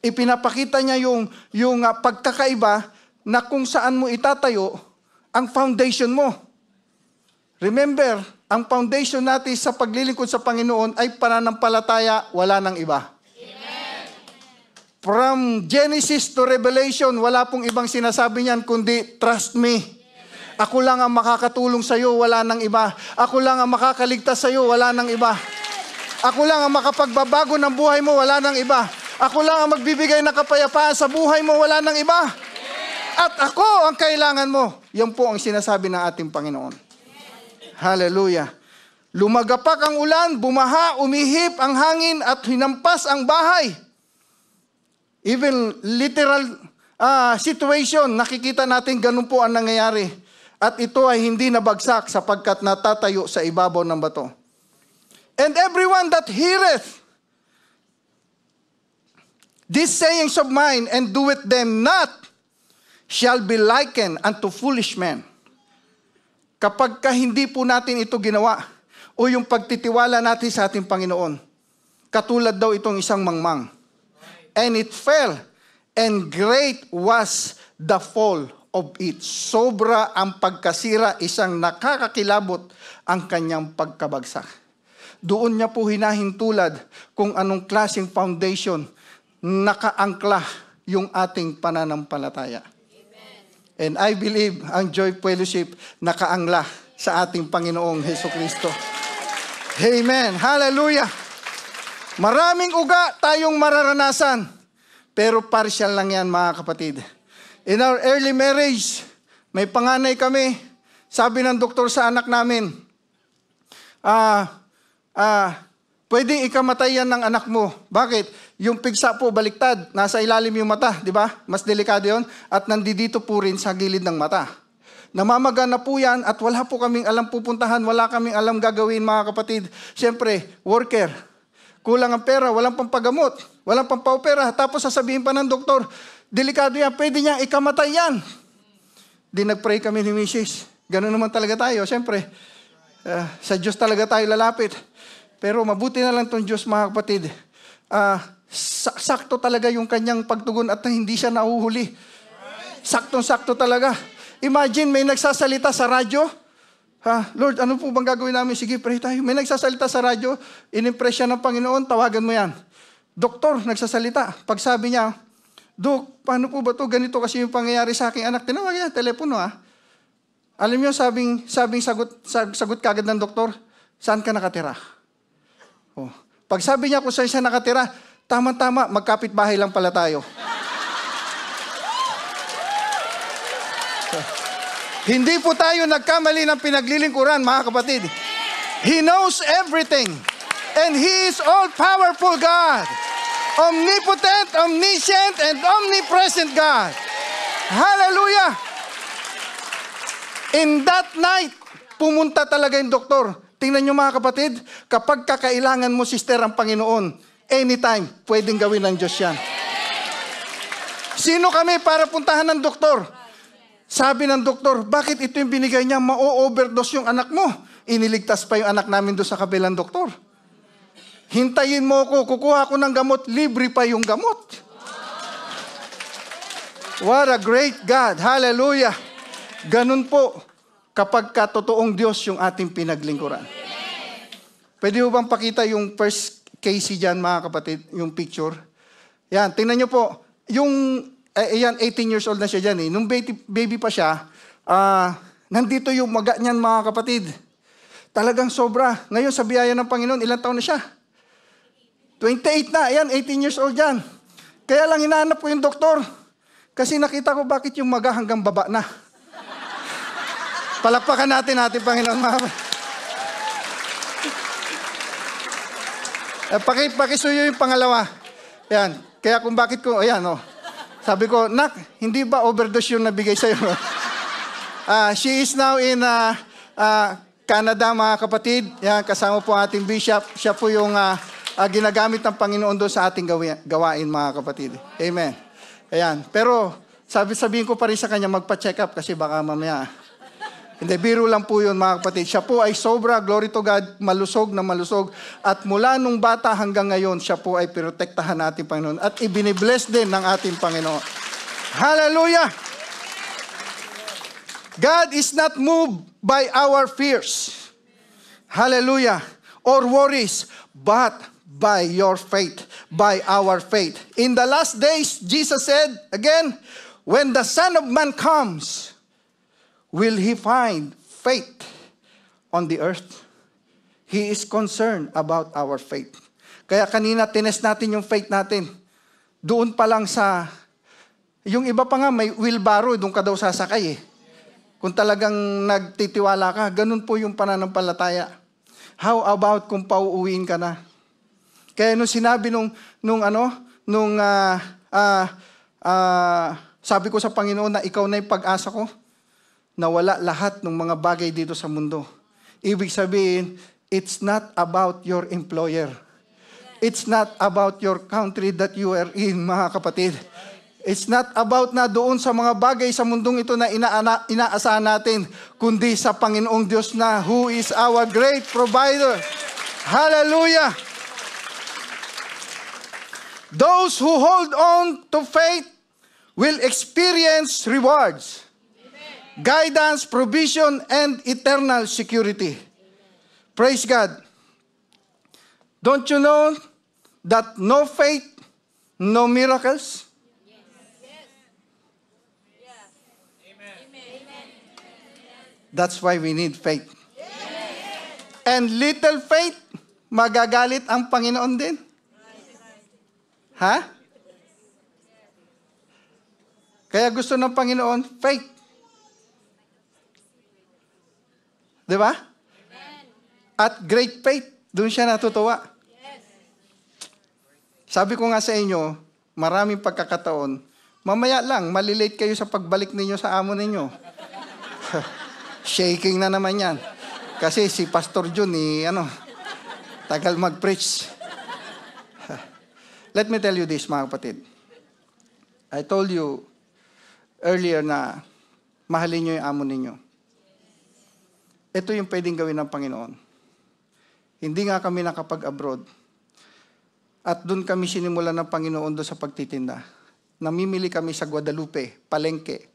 Ipinapakita niya yung pagkakaiba na kung saan mo itatayo ang foundation mo. Remember, ang foundation natin sa paglilingkod sa Panginoon ay pananampalataya, wala nang iba. Amen. From Genesis to Revelation, wala pong ibang sinasabi niyan kundi trust me. Ako lang ang makakatulong sa iyo, wala nang iba. Ako lang ang makakaligtas sa iyo, wala nang iba. Ako lang ang makapagbabago ng buhay mo, wala nang iba. Ako lang ang magbibigay ng kapayapaan sa buhay mo, wala nang iba. At ako ang kailangan mo. Yan po ang sinasabi ng ating Panginoon. Hallelujah. Lumagapak ang ulan, bumaha, umihip ang hangin at hinampas ang bahay. Even literal situation, nakikita natin ganun po ang nangyayari. At ito ay hindi nabagsak sapagkat natatayo sa ibabaw ng bato. And everyone that heareth these sayings of mine and doeth them not, shall be likened unto foolish men. Kapag ka hindi po natin ito ginawa, o yung pagtitiwala natin sa ating Panginoon, katulad daw itong isang mangmang. And it fell, and great was the fall of it. Sobra ang pagkasira, isang nakakakilabot ang kanyang pagkabagsak. Doon niya po hinahintulad kung anong klaseng foundation nakaangkla yung ating pananampalataya. And I believe ang Joy Fellowship nakaangla sa ating Panginoong Hesukristo. Amen. Hallelujah. Maraming uga tayong mararanasan, pero partial lang yan, mga kapatid. In our early marriage, may panganay kami. Sabi ng doktor sa anak namin, pwedeng ikamatay yan ng anak mo. Bakit? Yung pigsa po baliktad, nasa ilalim yung mata, di ba? Mas delikado yun. At nandito po rin sa gilid ng mata. Namamaga na po yan at wala po kaming alam pupuntahan, wala kaming alam gagawin, mga kapatid. Siyempre, worker, kulang ang pera, walang pampagamot, walang pampaopera. Tapos sasabihin pa ng doktor, delikado yan, pwede niya ikamatay yan. Di nagpray kami ni Mrs. Ganun naman talaga tayo, siyempre. Sa Diyos talaga tayo lalapit. Pero mabuti na lang itong Diyos, mga kapatid. Sakto talaga yung kanyang pagtugon at hindi siya nahuhuli. Saktong-sakto talaga. Imagine, may nagsasalita sa radyo. Lord, ano po bang gagawin namin? Sige, pray tayo. May nagsasalita sa radyo, inimpress siya ng Panginoon, tawagan mo yan. Doktor, nagsasalita. Pag sabi niya, Dok, paano po ba to? Ganito kasi yung pangyayari sa aking anak. Tinawag niya, telepono Alam niyo, sabing sagot kagad ng doktor, saan ka nakatira? Pag sabi niya kung saan siya nakatira, tama-tama, magkapit-bahay lang pala tayo. Hindi po tayo nagkamali ng pinaglilingkuran, mga kapatid. He knows everything. And He is all-powerful God. Omnipotent, omniscient, and omnipresent God. Hallelujah! In that night, pumunta talaga yung doktor. Tingnan nyo, mga kapatid, kapag kakailangan mo, sister, ang Panginoon, anytime, pwedeng gawin ng Diyos yan. Sino kami para puntahan ng doktor? Sabi ng doktor, bakit ito yung binigay niya? Ma-overdose yung anak mo. Iniligtas pa yung anak namin doon sa kabilang doktor. Hintayin mo ko, kukuha ko ng gamot, libre pa yung gamot. What a great God. Hallelujah. Ganun po kapag totoong Diyos yung ating pinaglingkuran. Pwede mo bang pakita yung first Casey dyan, mga kapatid, yung picture? Yan, tingnan nyo po. Yung, yan, 18 years old na siya dyan eh. Nung baby pa siya, nandito yung maga niyan, mga kapatid. Talagang sobra. Ngayon, sa biyaya ng Panginoon, ilang taon na siya? 28 na. Ayan, 18 years old dyan. Kaya lang hinahanap ko yung doktor. Kasi nakita ko bakit yung maga hanggang baba na. Palakpakan natin, Panginoon, mga kapatid. Pakisuyo yung pangalawa. Ayan. Kaya kung bakit ko, ayan, oh. Sabi ko, Nak, hindi ba overdose yung nabigay sa'yo? She is now in Canada, mga kapatid. Ayan, kasama po ating bishop. Siya po yung ginagamit ng Panginoon doon sa ating gawain, mga kapatid. Amen. Ayan. Pero, sabihin ko pa rin sa kanya, magpa-check up kasi baka mamaya. Hindi, biro lang po yun, mga kapatid. Siya po ay sobra, glory to God, malusog na malusog. At mula nung bata hanggang ngayon, siya po ay protektahan natin, Panginoon. At ibinibless din ng ating Panginoon. Hallelujah! God is not moved by our fears. Hallelujah! Or worries, but by your faith, by our faith. In the last days, Jesus said, again, when the Son of Man comes, will He find faith on the earth? He is concerned about our faith. Kaya kanina, tinest natin yung faith natin. Doon pa lang sa, yung iba pa nga, may wheelbarrow, doon ka daw sasakay eh. Kung talagang nagtitiwala ka, ganun po yung pananampalataya. How about kung pauuwiin ka na? Kaya nung sinabi sabi ko sa Panginoon na ikaw na yung pag-asa ko, nawala lahat ng mga bagay dito sa mundo. Ibig sabihin, it's not about your employer. It's not about your country that you are in, mga kapatid. It's not about na doon sa mga bagay sa mundong ito na inaasahan natin, kundi sa Panginoong Diyos na who is our great provider. Hallelujah! Those who hold on to faith will experience rewards, guidance, provision, and eternal security. Praise God. Don't you know that no faith, no miracles? That's why we need faith. And little faith, magagalit ang Panginoon din. Ha? Kaya gusto ng Panginoon, faith. Di ba? At great faith, doon siya natutuwa. Sabi ko nga sa inyo, maraming pagkakataon, mamaya lang, malilate kayo sa pagbalik ninyo sa amo ninyo. Shaking na naman yan. Kasi si Pastor Jun, tagal mag-preach. Let me tell you this, mga kapatid. I told you earlier na mahalin nyo yung amo ninyo. Ito yung pwedeng gawin ng Panginoon. Hindi nga kami nakapag-abroad. At doon kami sinimulan ng Panginoon doon sa pagtitinda. Namimili kami sa Guadalupe, Palengke.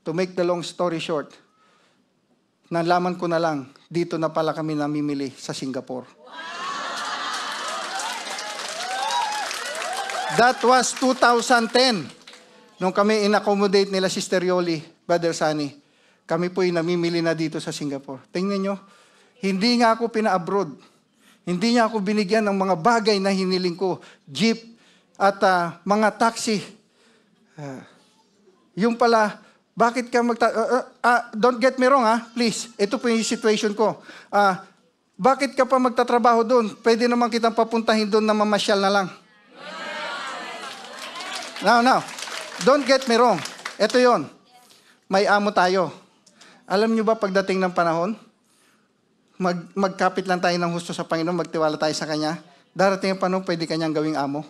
To make the long story short, nalaman ko na lang, dito na pala kami namimili sa Singapore. That was 2010. Nung kami in-accommodate nila Sister Yoli, Brother Sunny, kami po yung namimili na dito sa Singapore. Tingnan nyo, hindi nga ako pina-abroad. Hindi niya ako binigyan ng mga bagay na hiniling ko. Jeep at mga taxi. Yung pala, bakit ka don't get me wrong please. Ito po yung situation ko. Bakit ka pa magtatrabaho doon? Pwede naman kitang papuntahin doon na mamasyal na lang. Now. Don't get me wrong. Ito yon. May amo tayo. Alam nyo ba pagdating ng panahon, magkapit lang tayo ng husto sa Panginoon, magtiwala tayo sa Kanya, darating ang panahon, pwede Kanyang gawing amo.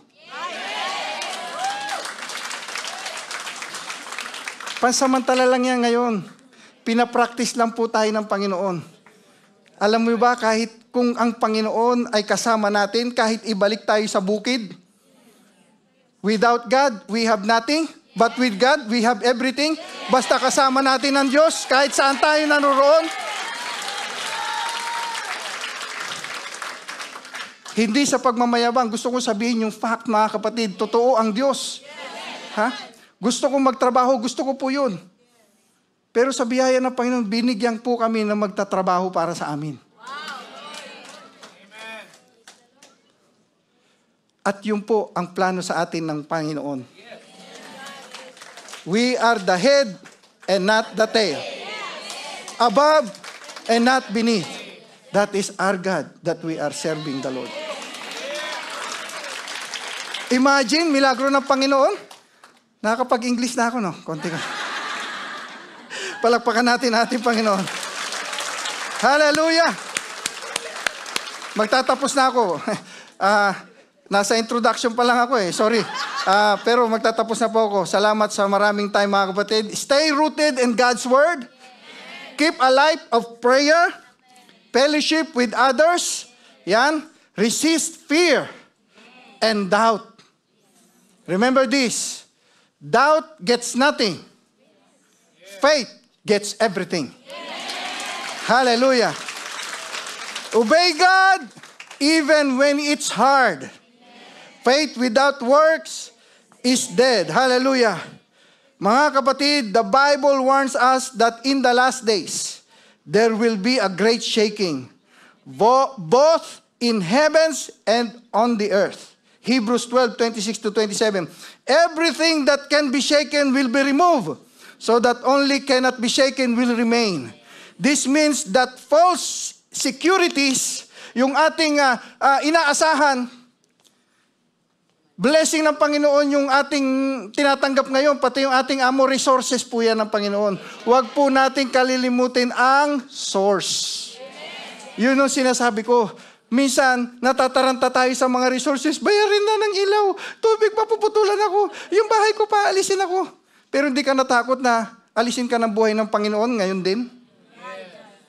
Pansamantala lang yan ngayon. Pinapractice lang po tayo ng Panginoon. Alam mo ba, kahit kung ang Panginoon ay kasama natin, kahit ibalik tayo sa bukid, without God, we have nothing. But with God, we have everything. Basta kasama natin ang Diyos, kahit saan tayo naroroon. Hindi sa pagmamayabang. Gusto ko sabihin yung fact, mga kapatid. Totoo ang Diyos. Ha? Gusto ko magtrabaho, gusto ko po yun. Pero sa biyaya ng Panginoon, binigyan po kami na magtatrabaho para sa amin. At yun po ang plano sa atin ng Panginoon. We are the head and not the tail. Above and not beneath. That is our God that we are serving the Lord. Imagine, milagro ng Panginoon. Nakakapag-English na ako, no? Konti ka. Palakpakan natin ating Panginoon. Hallelujah! Magtatapos na ako. Nasa introduction pa lang ako sorry. Pero magtatapos na po ako. Salamat sa maraming time, mga kapatid. Stay rooted in God's Word. Keep a life of prayer. Fellowship with others. Yan. Resist fear and doubt. Remember this. Doubt gets nothing. Faith gets everything. Hallelujah. Obey God even when it's hard. Faith without works is dead. Hallelujah. Mga kapatid, the Bible warns us that in the last days, there will be a great shaking, both in heavens and on the earth. Hebrews 12:26-27. Everything that can be shaken will be removed, so that only cannot be shaken will remain. This means that false securities, yung ating inaasahan, blessing ng Panginoon yung ating tinatanggap ngayon, pati yung ating amo resources po yan ng Panginoon. Huwag po nating kalilimutin ang source. Yun ang sinasabi ko. Minsan, natataranta tayo sa mga resources, bayarin na ng ilaw, tubig, papuputulan ako, yung bahay ko pa, alisin ako. Pero hindi ka natakot na alisin ka ng buhay ng Panginoon ngayon din?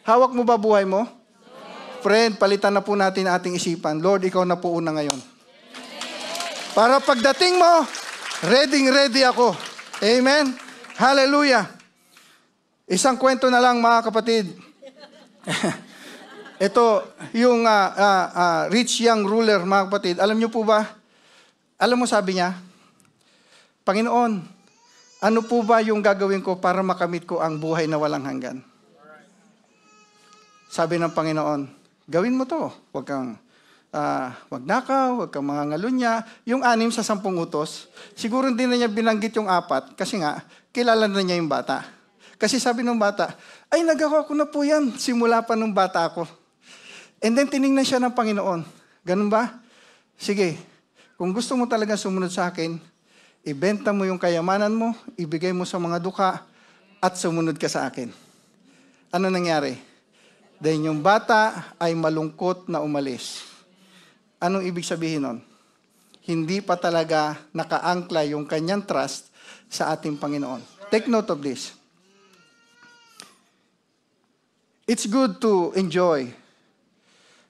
Hawak mo ba buhay mo? Friend, palitan na po natin ating isipan. Lord, ikaw na po una ngayon. Para pagdating mo, ready ako. Amen? Hallelujah. Isang kwento na lang, mga kapatid. Ito, yung rich young ruler, mga kapatid. Alam niyo po ba? Alam mo sabi niya, Panginoon, ano po ba yung gagawin ko para makamit ko ang buhay na walang hanggan? Sabi ng Panginoon, gawin mo to. Huwag kang nakaw, huwag kang mangangalunya. Yung 6 sa 10 utos, siguro hindi na niya binanggit yung 4 kasi nga, kilala na niya yung bata. Kasi sabi ng bata, ay nagawa ko na po yan, simula pa nung bata ako. And then tiningnan siya ng Panginoon. Ganun ba? Sige, kung gusto mo talaga sumunod sa akin, ibenta mo yung kayamanan mo, ibigay mo sa mga duka, at sumunod ka sa akin. Ano nangyari? Dahil yung bata ay malungkot na umalis. Anong ibig sabihin nun? Hindi pa talaga nakaangkla yung kanyang trust sa ating Panginoon. Take note of this. It's good to enjoy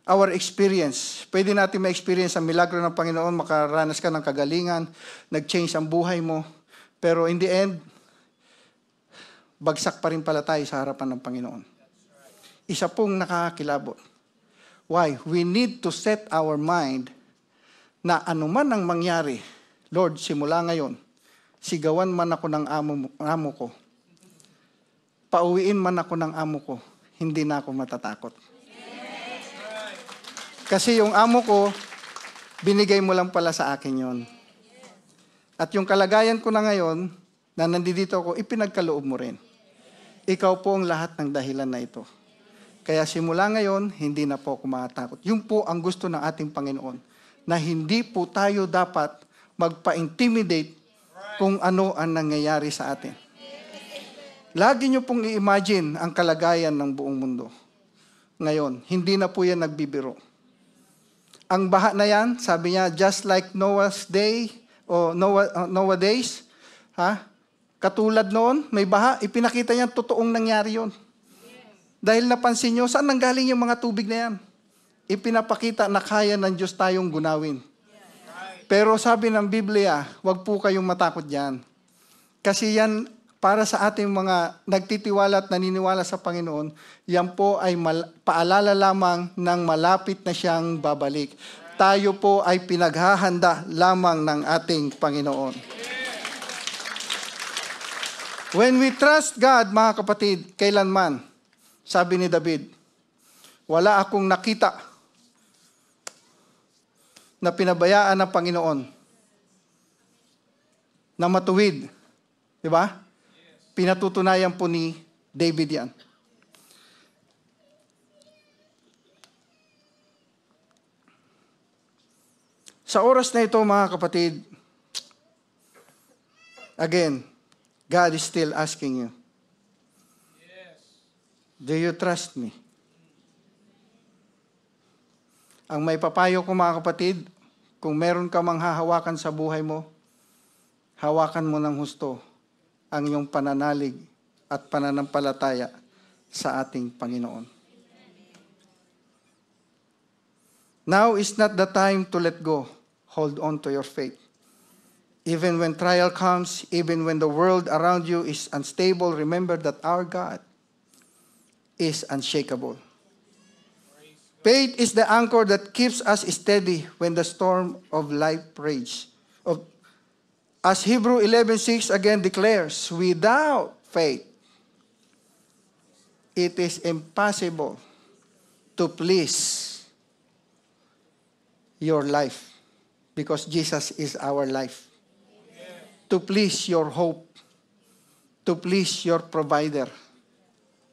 our experience. Pwede natin ma-experience ang milagro ng Panginoon, makaranas ka ng kagalingan, nag-change ang buhay mo. Pero in the end, bagsak pa rin pala tayo sa harapan ng Panginoon. Isa pong nakakakilabot. Why? We need to set our mind na anuman ang mangyari, Lord, simula ngayon, sigawan man ako ng amo ko, pauwiin man ako ng amo ko, hindi na ako matatakot. Kasi yung amo ko, binigay mo lang pala sa akin yon. At yung kalagayan ko na ngayon, na nandito ako, ipinagkaloob mo rin. Ikaw po ang lahat ng dahilan na ito. Kaya simula ngayon, hindi na po ako matatakot. Yun po ang gusto ng ating Panginoon, na hindi po tayo dapat magpa-intimidate kung ano ang nangyayari sa atin. Lagi nyo pong i-imagine ang kalagayan ng buong mundo. Ngayon, hindi na po yan nagbibiro. Ang baha na yan, sabi niya, just like Noah's day, o Noah days, Katulad noon, may baha, ipinakita niya totoong nangyari yon. Dahil napansin nyo, saan nanggaling yung mga tubig na yan? Ipinapakita na kaya ng Diyos tayong gunawin. Pero sabi ng Biblia, wag po kayong matakot dyan. Kasi yan, para sa ating mga nagtitiwala at naniniwala sa Panginoon, yan po ay paalala lamang ng malapit na siyang babalik. Tayo po ay pinaghahanda lamang ng ating Panginoon. When we trust God, mga kapatid, kailanman, sabi ni David, wala akong nakita na pinabayaan ng Panginoon na matuwid. Di ba? Pinatutunayan po ni David yan. Sa oras na ito, mga kapatid, again, God is still asking you, do you trust me? Ang may papayo ko, mga kapatid, kung meron ka mang hahawakan sa buhay mo, hawakan mo ng husto ang iyong pananalig at pananampalataya sa ating Panginoon. Now is not the time to let go. Hold on to your faith. Even when trial comes, even when the world around you is unstable, remember that our God is unshakable. Faith is the anchor that keeps us steady when the storm of life rages. As Hebrew 11:6 again declares, without faith, it is impossible to please your life because Jesus is our life. To please your hope, to please your provider.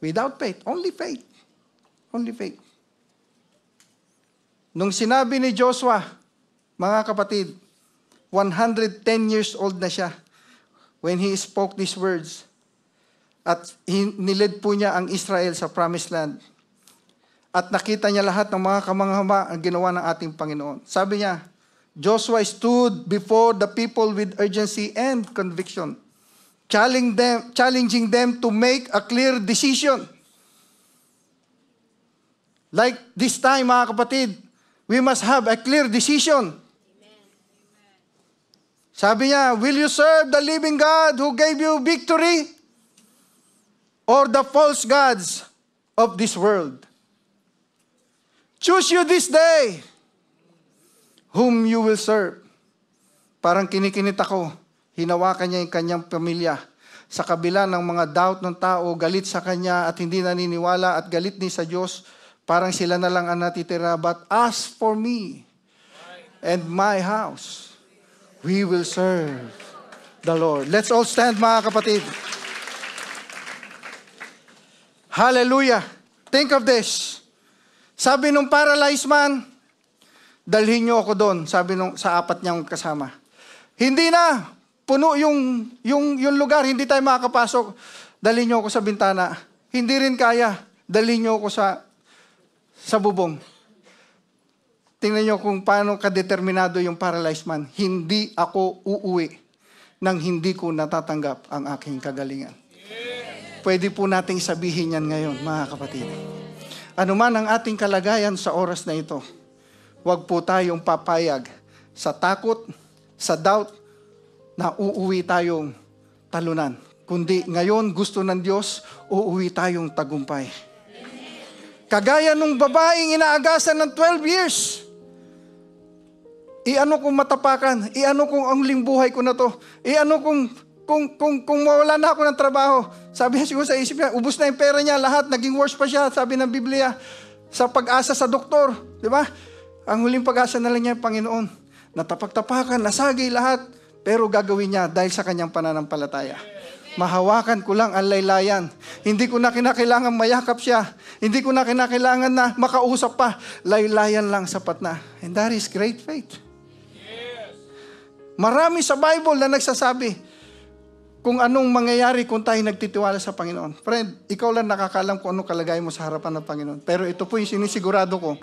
Without faith, only faith. Only faith. Nung sinabi ni Joshua, mga kapatid, 110 years old na siya when he spoke these words. At nilid po niya ang Israel sa Promised Land. At nakita niya lahat ng mga kamanghama ang ginawa ng ating Panginoon. Sabi niya, Joshua stood before the people with urgency and conviction, challenging them to make a clear decision. Like this time, mga kapatid, we must have a clear decision. Sabi niya, will you serve the living God who gave you victory or the false gods of this world? Choose you this day whom you will serve. Parang kinikinit ako, hinawakan niya yung kanyang pamilya. Sa kabila ng mga doubt ng tao, galit sa kanya at hindi naniniwala at galit din sa Diyos, parang sila na lang ang natitira. But as for me and my house, we will serve the Lord. Let's all stand, mga kapatid. Hallelujah. Think of this. Sabi nung paralyzed man, dalhin niyo ako doon, sabi nung sa apat niyang kasama. Hindi na, puno yung lugar, hindi tayo makakapasok. Dalhin niyo ako sa bintana. Hindi rin kaya, dalhin niyo ako sa bubong. Tingnan niyo kung paano kadeterminado yung paralyzed man. Hindi ako uuwi nang hindi ko natatanggap ang aking kagalingan. Pwede po nating sabihin yan ngayon, mga kapatid. Ano man ang ating kalagayan sa oras na ito, huwag po tayong papayag sa takot, sa doubt, na uuwi tayong talunan. Kundi ngayon gusto ng Diyos, uuwi tayong tagumpay. Kagaya nung babaeng inaagasan ng 12 years. Iano kung matapakan? Iano kung ang buhay ko na to? Iano kung mawala na ako ng trabaho? Sabi niya siguro sa isip niya, ubos na yung pera niya, lahat, naging worse pa siya, sabi ng Biblia, sa pag-asa sa doktor. Di ba? Ang huling pag-asa na lang niya, Panginoon, natapagtapakan, nasagi lahat, pero gagawin niya dahil sa kanyang pananampalataya. Mahawakan ko lang ang laylayan. Hindi ko na kinakailangan mayakap siya. Hindi ko na kinakailangan na makausap pa. Laylayan lang sapat na. And that is great faith. Marami sa Bible na nagsasabi kung anong mangyayari kung tayo nagtitiwala sa Panginoon. Friend, ikaw lang nakakalam kung anong kalagayan mo sa harapan ng Panginoon. Pero ito po yung sinisigurado ko.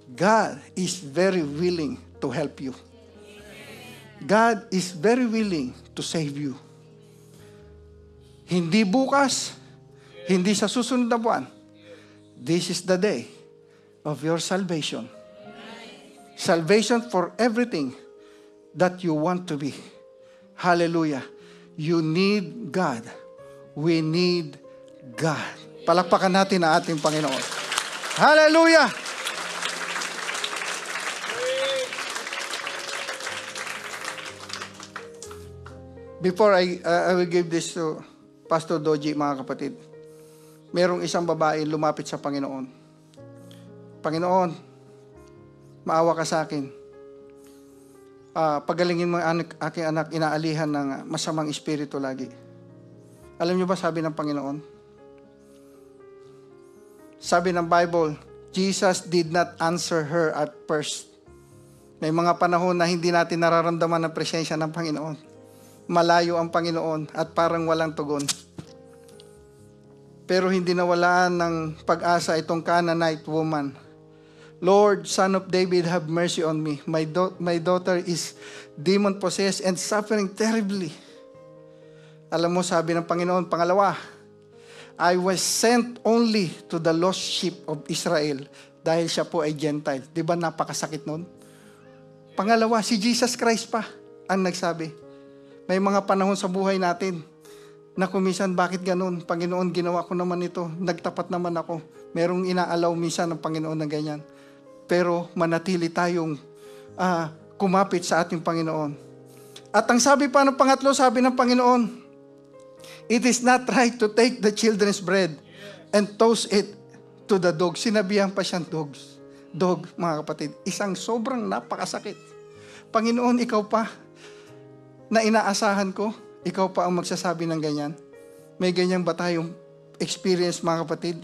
God is very willing to help you. God is very willing to save you. Hindi bukas, hindi sa susunod na buwan. This is the day of your salvation. Salvation for everything that you want to be. Hallelujah. You need God. We need God. Palakpakan natin ang ating Panginoon. Hallelujah! Before I will give this to Pastor Doji, mga kapatid, merong isang babae lumapit sa Panginoon. Panginoon, maawa ka sa akin. Pagalingin mo ang aking anak, inaalihan ng masamang espiritu lagi. Alam niyo ba sabi ng Panginoon? Sabi ng Bible, Jesus did not answer her at first. May mga panahon na hindi natin nararamdaman ang presensya ng Panginoon. Malayo ang Panginoon at parang walang tugon. Pero hindi nawalaan ng pag-asa itong Canaanite woman. Lord, Son of David, have mercy on me. My daughter is demon-possessed and suffering terribly. Alam mo, sabi ng Panginoon, pangalawa, I was sent only to the lost sheep of Israel dahil siya po ay Gentile. Di ba napakasakit nun? Pangalawa, si Jesus Christ pa ang nagsabi. May mga panahon sa buhay natin na kumisan, bakit ganun? Panginoon, ginawa ko naman ito. Nagtapat naman ako. Merong inaalaw minsan ng Panginoon na ganyan. Pero manatili tayong kumapit sa ating Panginoon. At ang sabi pa ng pangatlo, sabi ng Panginoon, it is not right to take the children's bread and toss it to the dog. Sinabihan pa siyang dog, mga kapatid. Isang sobrang napakasakit. Panginoon, ikaw pa na inaasahan ko, ikaw pa ang magsasabi ng ganyan. May ganyan ba tayong experience, mga kapatid?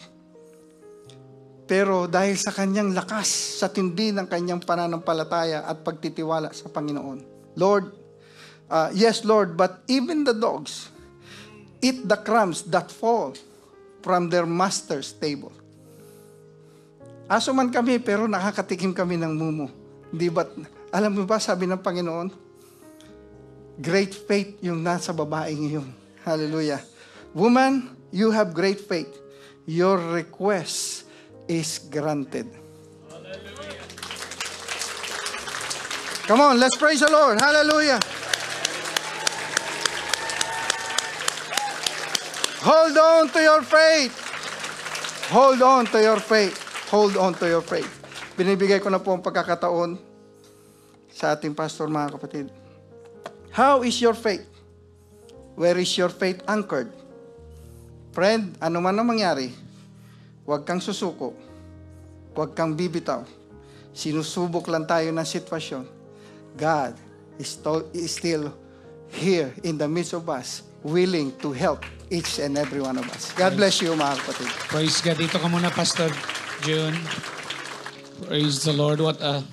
Pero dahil sa kanyang lakas, sa tindi ng kanyang pananampalataya at pagtitiwala sa Panginoon. Lord, yes Lord, but even the dogs eat the crumbs that fall from their master's table. Aso man kami, pero nakakatikim kami ng mumo. Di ba? Alam mo ba, sabi ng Panginoon, great faith yung nasa babaeng iyon. Hallelujah. Woman, you have great faith. Your request is granted. Hallelujah. Come on, let's praise the Lord. Hallelujah. Hold on to your faith. Hold on to your faith. Hold on to your faith. Binibigay ko na po ang pagkakataon sa ating pastor, mga kapatid. How is your faith? Where is your faith anchored? Friend, ano man ang mangyari, huwag kang susuko. Huwag kang bibitaw. Sinusubok lang tayo ng sitwasyon. God is still here in the midst of us, willing to help each and every one of us. God bless you, mga kapatid. Praise God. Dito ka muna, Pastor June. Praise the Lord. What a